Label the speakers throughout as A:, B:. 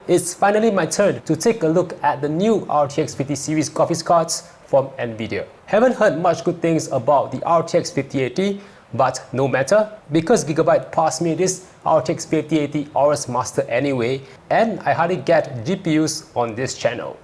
A: It's finally my turn to take a look at the new RTX 50 series graphics cards from Nvidia. Haven't heard much good things about the RTX 5080, but no matter, because Gigabyte passed me this RTX 5080 AORUS Master anyway, and I hardly get GPUs on this channel.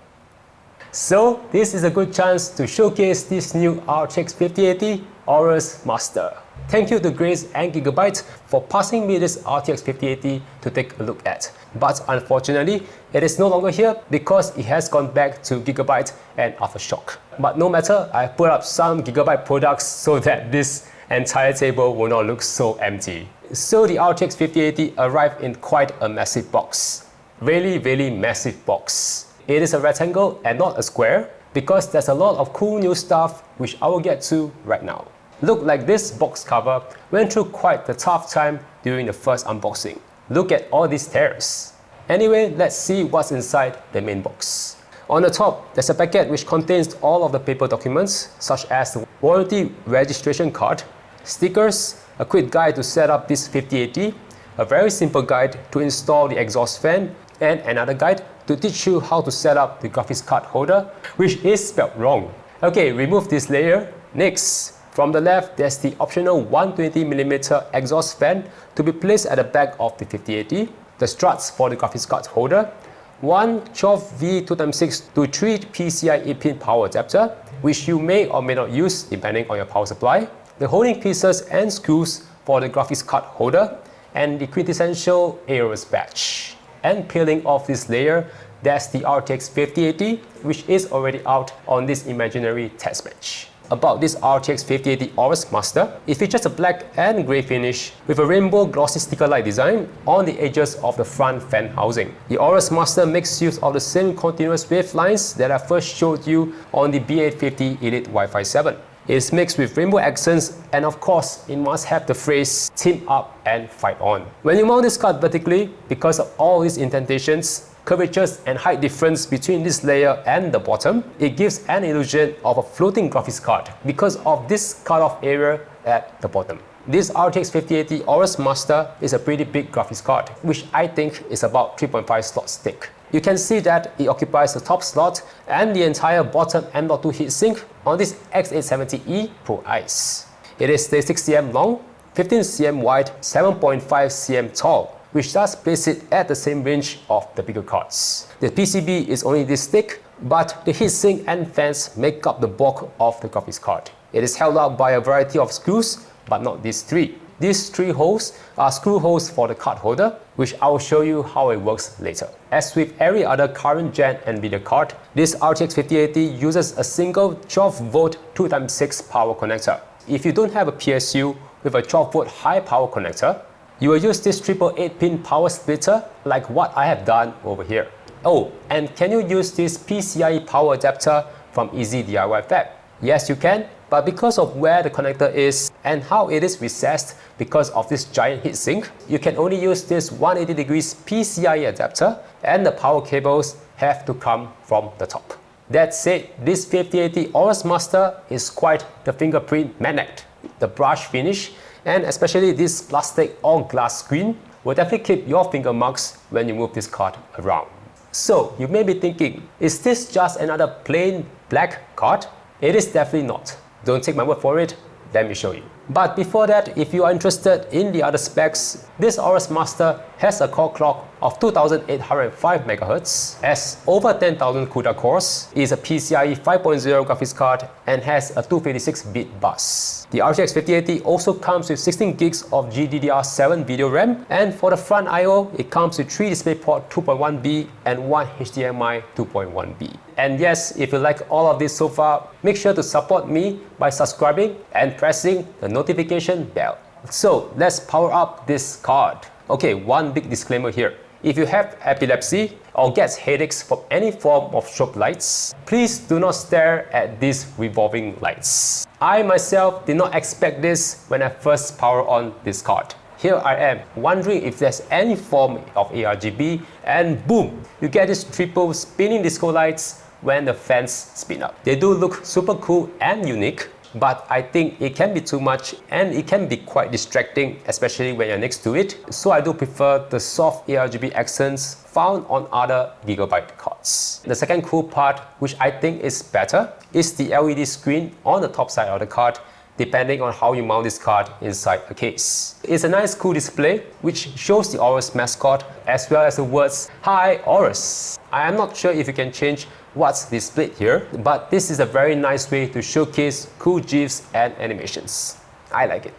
A: So this is a good chance to showcase this new RTX 5080 AORUS Master. Thank you to Grace and Gigabyte for passing me this RTX 5080 to take a look at. But unfortunately, it is no longer here because it has gone back to Gigabyte and Aftershock. But no matter, I put up some Gigabyte products so that this entire table will not look so empty. So the RTX 5080 arrived in quite a massive box. Really massive box. It is a rectangle and not a square because there's a lot of cool new stuff which I will get to right now. Look like this box cover went through quite the tough time during the first unboxing. Look at all these tears. Anyway, let's see what's inside the main box. On the top, there's a packet which contains all of the paper documents such as the warranty registration card, stickers, a quick guide to set up this 5080, a very simple guide to install the exhaust fan, and another guide to teach you how to set up the graphics card holder, which is spelled wrong. Okay, remove this layer. Next, from the left, there's the optional 120mm exhaust fan to be placed at the back of the 5080, the struts for the graphics card holder, one 12V 2x6 to 3 PCIe pin power adapter, which you may or may not use depending on your power supply, the holding pieces and screws for the graphics card holder, and the quintessential AORUS badge. And peeling off this layer, there's the RTX 5080, which is already out on this imaginary test bench. About this RTX 5080 AORUS Master, it features a black and grey finish with a rainbow glossy sticker-like design on the edges of the front fan housing. The AORUS Master makes use of the same continuous wave lines that I first showed you on the B850 Elite Wi-Fi 7. It is mixed with rainbow accents, and of course, it must have the phrase "Team up and fight on." When you mount this card vertically, because of all these indentations, curvatures and height difference between this layer and the bottom, it gives an illusion of a floating graphics card because of this cutoff area at the bottom. This RTX 5080 AORUS Master is a pretty big graphics card, which I think is about 3.5 slots thick. You can see that it occupies the top slot and the entire bottom M.2 heatsink on this X870E Pro Ice. It is 36cm long, 15cm wide, 7.5 cm tall, which does place it at the same range of the bigger cards. The PCB is only this thick, but the heatsink and fans make up the bulk of the graphics card. It is held up by a variety of screws, but not these three. These three holes are screw holes for the card holder, which I will show you how it works later. As with every other current gen Nvidia card, this RTX 5080 uses a single 12V 2x6 power connector. If you don't have a PSU with a 12V high power connector, you will use this triple 8-pin power splitter like what I have done over here. Oh, and can you use this PCIe power adapter from Easy DIY Fab? Yes, you can, but because of where the connector is and how it is recessed because of this giant heatsink, you can only use this 180 degrees PCIe adapter, and the power cables have to come from the top. That said, this 5080 AORUS Master is quite the fingerprint magnet. The brush finish, and especially this plastic or glass screen, will definitely keep your finger marks when you move this card around. So you may be thinking, is this just another plain black card? It is definitely not. Don't take my word for it, let me show you. But before that, if you are interested in the other specs, this AORUS Master has a core clock of 2805 MHz, has over 10,000 CUDA cores, is a PCIe 5.0 graphics card, and has a 256-bit bus. The RTX 5080 also comes with 16 gigs of GDDR7 video RAM, and for the front I/O, it comes with 3 DisplayPort 2.1B and 1 HDMI 2.1B. And yes, if you like all of this so far, make sure to support me by subscribing and pressing the notification bell. So let's power up this card. Okay, one big disclaimer here. If you have epilepsy or gets headaches from any form of strobe lights, please do not stare at these revolving lights. I myself did not expect this when I first powered on this card. Here I am, wondering if there's any form of ARGB, and boom, you get these triple spinning disco lights when the fans spin up. They do look super cool and unique, but I think it can be too much and it can be quite distracting, especially when you're next to it. So I do prefer the soft ARGB accents found on other Gigabyte cards. The second cool part, which I think is better, is the LED screen on the top side of the card, depending on how you mount this card inside a case. It's a nice cool display which shows the AORUS mascot as well as the words "Hi AORUS." I am not sure if you can change what's displayed here, but this is a very nice way to showcase cool GIFs and animations. I like it.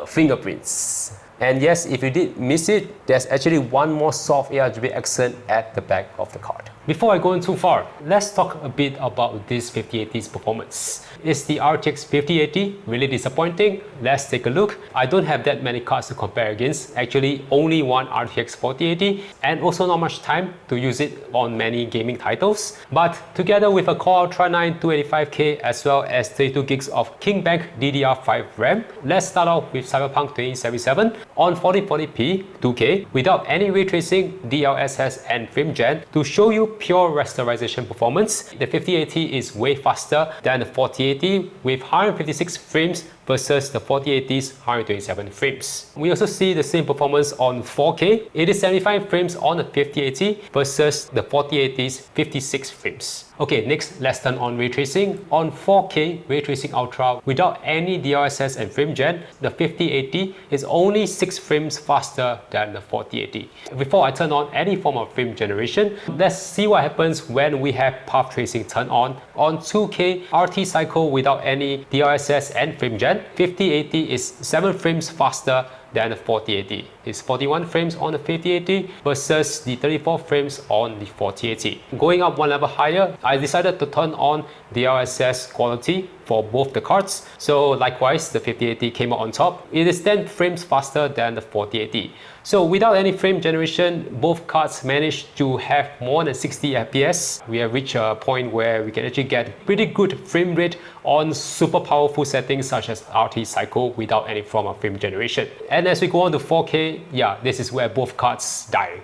A: Fingerprints. And yes, if you did miss it, there's actually one more soft ARGB accent at the back of the card. Before I go in too far, let's talk a bit about this 5080's performance. Is the RTX 5080 really disappointing? Let's take a look. I don't have that many cards to compare against, actually only one RTX 4080 and also not much time to use it on many gaming titles. But together with a Core Ultra 9 285K as well as 32 gigs of King Bank DDR5 RAM, let's start off with Cyberpunk 2077 on 1440p 2K without any ray tracing, DLSS and frame gen. To show you pure rasterization performance, the 5080 is way faster than the 4080 with 156 frames versus the 4080's 127 frames. We also see the same performance on 4K. It is 75 frames on the 5080 versus the 4080's 56 frames. Okay, next let's turn on ray tracing. On 4K Ray Tracing Ultra without any DLSS and frame gen, the 5080 is only 6 frames faster than the 4080. Before I turn on any form of frame generation, let's see what happens when we have path tracing turned on. On 2K RT cycle without any DLSS and frame gen, 5080 is 7 frames faster than the 4080. It's 41 frames on the 5080 versus the 34 frames on the 4080. Going up one level higher, I decided to turn on the DLSS quality for both the cards. So likewise, the 5080 came out on top. It is 10 frames faster than the 4080. So without any frame generation, both cards managed to have more than 60 FPS. We have reached a point where we can actually get pretty good frame rate on super powerful settings such as RT cycle without any form of frame generation. And as we go on to 4K, yeah, this is where both cards die.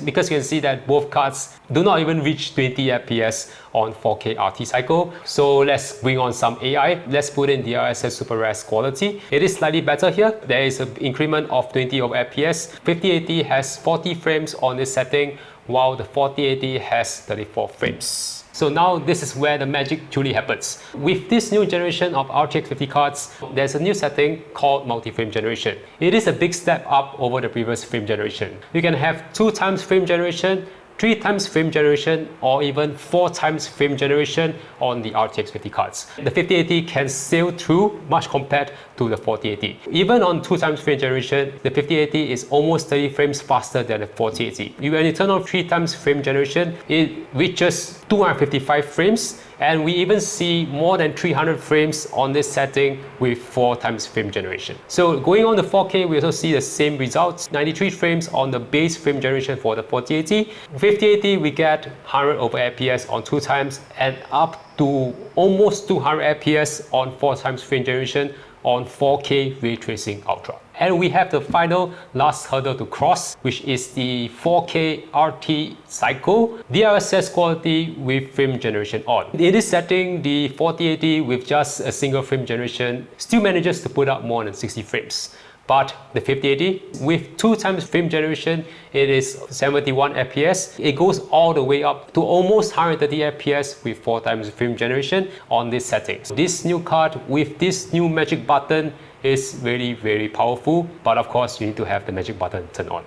A: Because you can see that both cards do not even reach 20 FPS on 4K RT cycle. So let's bring on some AI. Let's put in the DLSS Super Res quality. It is slightly better here. There is an increment of 20 of FPS. 5080 has 40 frames on this setting, while the 4080 has 34 frames. So now this is where the magic truly happens. With this new generation of RTX 50 cards, there's a new setting called multi-frame generation. It is a big step up over the previous frame generation. You can have 2 times frame generation, 3 times frame generation, or even 4 times frame generation on the RTX 50 cards. The 5080 can sail through much compared to the 4080. Even on 2 times frame generation, the 5080 is almost 30 frames faster than the 4080. When you turn on 3 times frame generation, it reaches 255 frames, and we even see more than 300 frames on this setting with 4 times frame generation. So going on to 4K, we also see the same results. 93 frames on the base frame generation for the 4080. 5080, we get 100 over FPS on 2 times and up to almost 200 FPS on 4 times frame generation on 4K Ray Tracing Ultra. And we have the final last hurdle to cross, which is the 4K RT cycle DLSS quality with frame generation on. In this setting, the 4080 with just a single frame generation still manages to put out more than 60 frames. But the 5080, with 2 times frame generation, it is 71 FPS. It goes all the way up to almost 130 FPS with 4 times frame generation on this setting. So this new card with this new magic button is really, very powerful. But of course, you need to have the magic button turned on.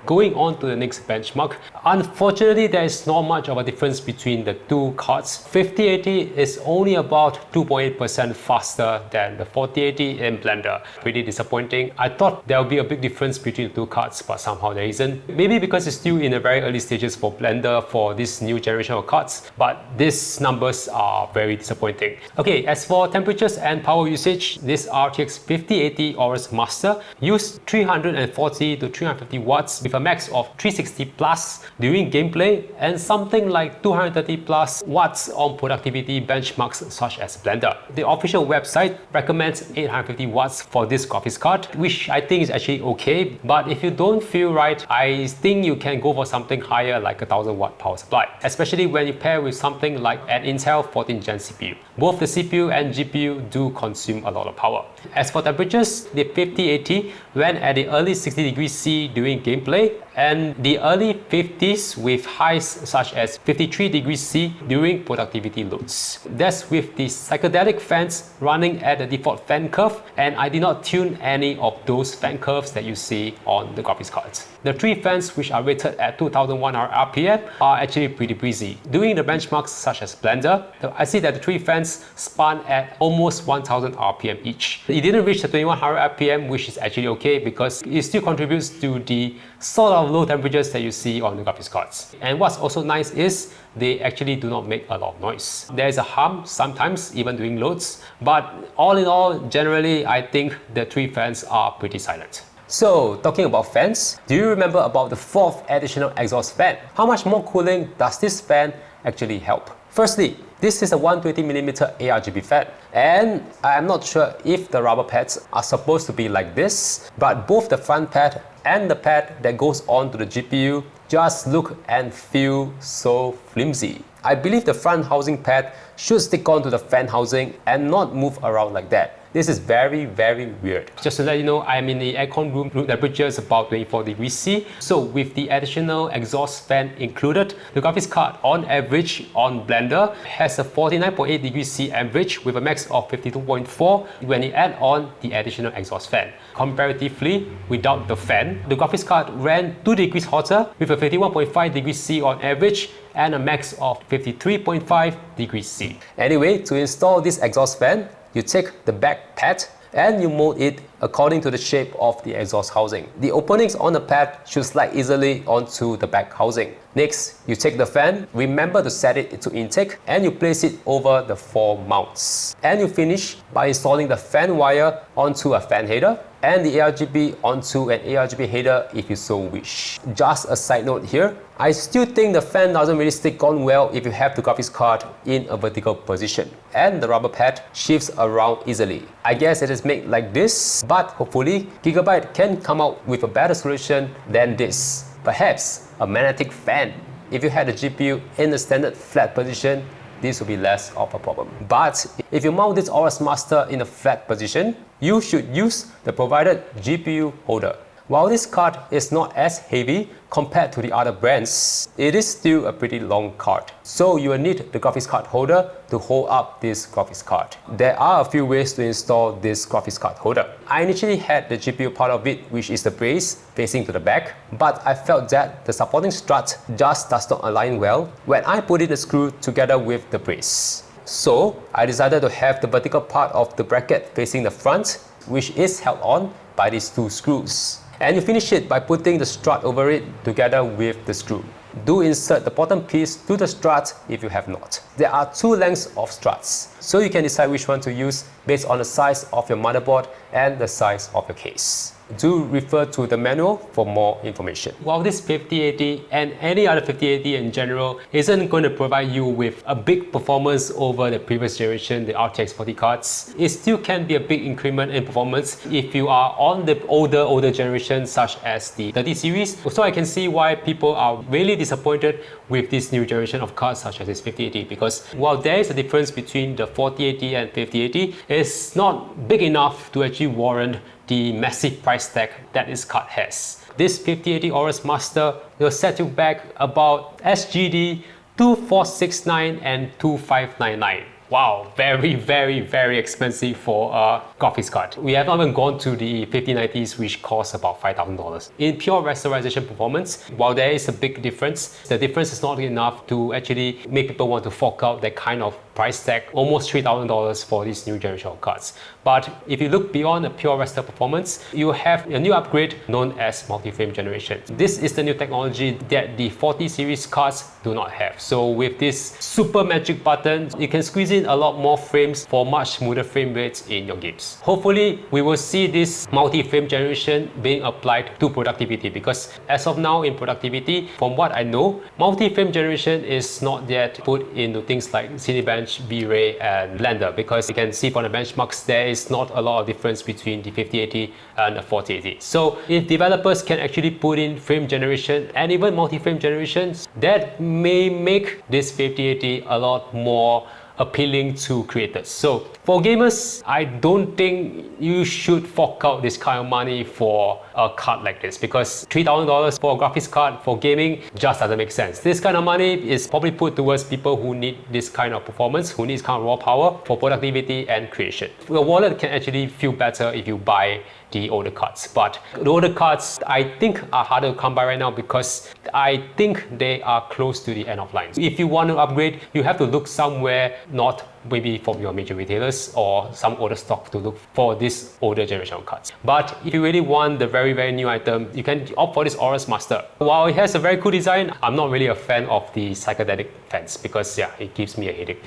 A: Going on to the next benchmark, unfortunately there is not much of a difference between the two cards. 5080 is only about 2.8% faster than the 4080 in Blender. Pretty disappointing. I thought there would be a big difference between the two cards, but somehow there isn't. Maybe because it's still in the very early stages for Blender for this new generation of cards, but these numbers are very disappointing. Okay, as for temperatures and power usage, this RTX 5080 AORUS Master used 340 to 350 watts with with a max of 360 plus during gameplay and something like 230 plus watts on productivity benchmarks such as Blender. The official website recommends 850 watts for this graphics card, which I think is actually okay, but if you don't feel right, I think you can go for something higher like a 1000 watt power supply, especially when you pair with something like an Intel 14th Gen CPU. Both the CPU and GPU do consume a lot of power. As for temperatures, the 5080 ran at the early 60 degrees C during gameplay and the early 50s with highs such as 53 degrees C during productivity loads. That's with the psychedelic fans running at the default fan curve, and I did not tune any of those fan curves that you see on the graphics cards. The 3 fans, which are rated at 2100 RPM, are actually pretty breezy. Doing the benchmarks such as Blender, I see that the 3 fans spun at almost 1000 RPM each. It didn't reach the 2100 RPM, which is actually okay because it still contributes to the sort of low temperatures that you see on the graphics cards. And what's also nice is they actually do not make a lot of noise. There is a hum sometimes even during loads, but all in all, generally I think the 3 fans are pretty silent. So, talking about fans, do you remember about the 4th additional exhaust fan? How much more cooling does this fan actually help? Firstly, this is a 120mm ARGB fan, and I am not sure if the rubber pads are supposed to be like this, but both the front pad and the pad that goes on to the GPU just look and feel so flimsy. I believe the front housing pad should stick on to the fan housing and not move around like that. This is very weird. Just to let you know, I'm in the aircon room temperature is about 24 degrees C. So with the additional exhaust fan included, the graphics card on average on Blender has a 49.8 degrees C average with a max of 52.4 when you add on the additional exhaust fan. Comparatively, without the fan, the graphics card ran 2 degrees hotter with a 51.5 degrees C on average and a max of 53.5 degrees C. Anyway, to install this exhaust fan, you take the back pad and you mold it according to the shape of the exhaust housing. The openings on the pad should slide easily onto the back housing. Next, you take the fan, remember to set it to intake, and you place it over the 4 mounts. And you finish by installing the fan wire onto a fan header and the ARGB onto an ARGB header if you so wish. Just a side note here, I still think the fan doesn't really stick on well if you have the graphics card in a vertical position and the rubber pad shifts around easily. I guess it is made like this, but hopefully Gigabyte can come out with a better solution than this. Perhaps a magnetic fan. If you had the GPU in the standard flat position, this will be less of a problem. But if you mount this AORUS Master in a flat position, you should use the provided GPU holder. While this card is not as heavy compared to the other brands, it is still a pretty long card. So you will need the graphics card holder to hold up this graphics card. There are a few ways to install this graphics card holder. I initially had the GPU part of it, which is the brace facing to the back, but I felt that the supporting strut just does not align well when I put in the screw together with the brace. So I decided to have the vertical part of the bracket facing the front, which is held on by these 2 screws. And you finish it by putting the strut over it together with the screw. Do insert the bottom piece to the strut if you have not. There are 2 lengths of struts, so you can decide which one to use based on the size of your motherboard and the size of your case. Do refer to the manual for more information. While this 5080 and any other 5080 in general isn't going to provide you with a big performance over the previous generation, the RTX 40 cards, it still can be a big increment in performance if you are on the older generation such as the 30 series. So I can see why people are really disappointed with this new generation of cards such as this 5080, because while there is a difference between the 4080 and 5080, it's not big enough to actually warrant the massive price tag that this card has. This 5080 AORUS Master will set you back about SGD 2469 and 2599. Wow, very expensive for a graphics card. We have not even gone to the 5090s, which cost about $5,000. In pure rasterization performance, while there is a big difference, the difference is not enough to actually make people want to fork out that kind of price tag, almost $3,000 for this new generation of cards. But if you look beyond the pure raster performance, you have a new upgrade known as multi-frame generation. This is the new technology that the 40 series cards do not have. So with this super magic button, you can squeeze in a lot more frames for much smoother frame rates in your games. cards. Hopefully, we will see this multi-frame generation being applied to productivity, because as of now in productivity, from what I know, multi-frame generation is not yet put into things like Cinebench, V-Ray and Blender, because you can see from the benchmarks there is not a lot of difference between the 5080 and the 4080. So if developers can actually put in frame generation and even multi-frame generations, that may make this 5080 a lot more appealing to creators. So for gamers, I don't think you should fork out this kind of money for a card like this, because $3,000 for a graphics card for gaming just doesn't make sense. This kind of money is probably put towards people who need this kind of performance, who need this kind of raw power for productivity and creation. Your wallet can actually feel better if you buy the older cards, but the older cards I think are harder to come by right now, because I think they are close to the end of line. If you want to upgrade, you have to look somewhere, not maybe from your major retailers or some older stock, to look for this older generation of cards. But if you really want the very new item, you can opt for this AORUS Master. While it has a very cool design, I'm not really a fan of the psychedelic fans, because yeah, it gives me a headache.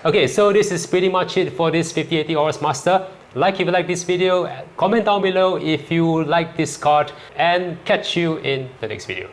A: Okay, so this is pretty much it for this 5080 AORUS Master. Like if you like this video, comment down below if you like this card, and catch you in the next video.